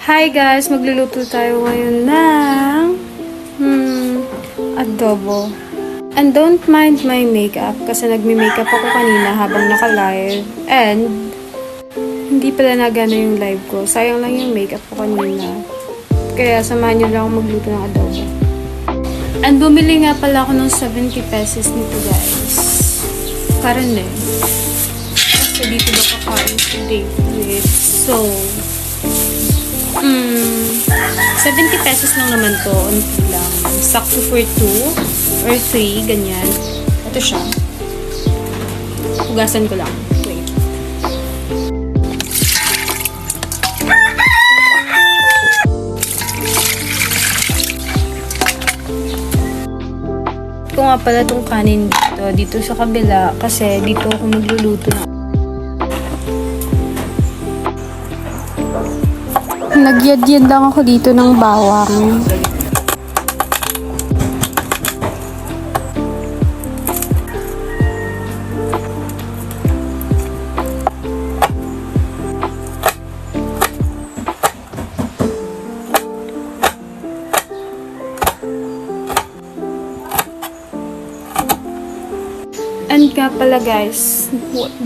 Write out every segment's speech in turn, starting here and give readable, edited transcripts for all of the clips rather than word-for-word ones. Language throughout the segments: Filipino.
Hi guys! Magluluto tayo ngayon ng adobo. And don't mind my makeup kasi nagme-makeup ako kanina habang naka-live. And hindi pala nagana yung live ko. Sayang lang yung makeup ko kanina. Kaya samahan nyo lang ako magluto ng adobo. And bumili nga pala ako ng 70 pesos nito guys. Karan eh. Kasi dito ba kakain si David. So, 70 pesos lang naman to. Unti lang. Sakto for 2 or 3, ganyan. Ito siya. Hugasan ko lang. Wait. Ito nga pala itong kanin dito sa kabila kasi dito ako magluluto na. Nagyad-yad lang ako dito ng bawang. And nga pala guys,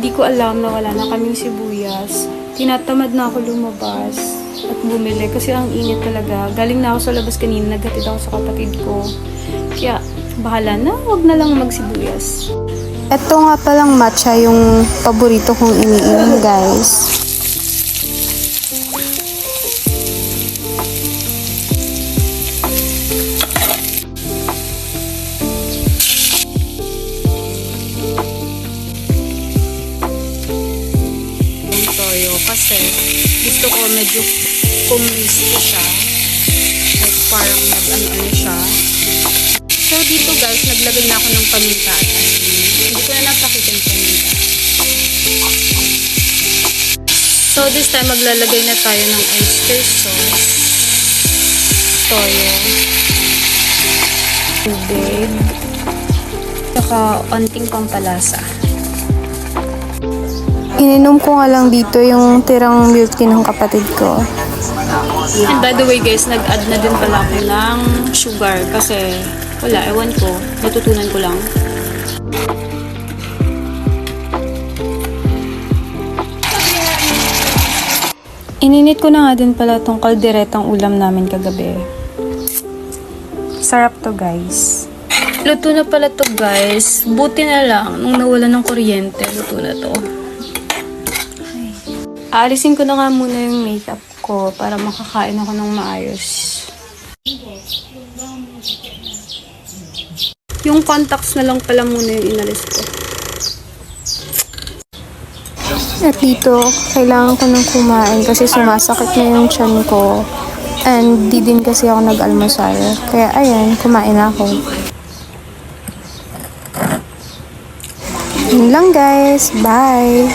di ko alam na wala na kaming sibuyas. Tinatamad na ako lumabas at bumili kasi ang init talaga. Galing na ako sa labas kanina, naghatid ako sa kapatid ko. Kaya bahala na, wag na lang magsibuyas. Ito nga palang matcha yung paborito kong iniinom guys. Kasi gusto ko medyo kumisto siya. Like parang nag-ano siya. So dito guys, naglagay na ako ng paminta at asin. Hindi ko na napakita yung paminta. So this time maglalagay na tayo ng oyster sauce, toyo, tubig, saka onting pampalasa. Ininom ko nga lang dito yung tirang milk tea ng kapatid ko. And by the way guys, nag-add na din pala ako ng sugar kasi wala, ewan ko, natutunan ko lang. Ininit ko na nga din pala tong kalderetang ulam namin kagabi. Sarap to guys. Luto na pala to guys. Buti na lang nung nawala ng kuryente, luto na to. Aalisin ko na nga muna yung makeup ko para makakain ako ng maayos. Yung contacts na lang pala muna yung inalis ko. At dito, kailangan ko nang kumain kasi sumasakit na yung tiyan ko. And di din kasi ako nag-almusal. Kaya ayan, kumain ako. Yun lang guys. Bye!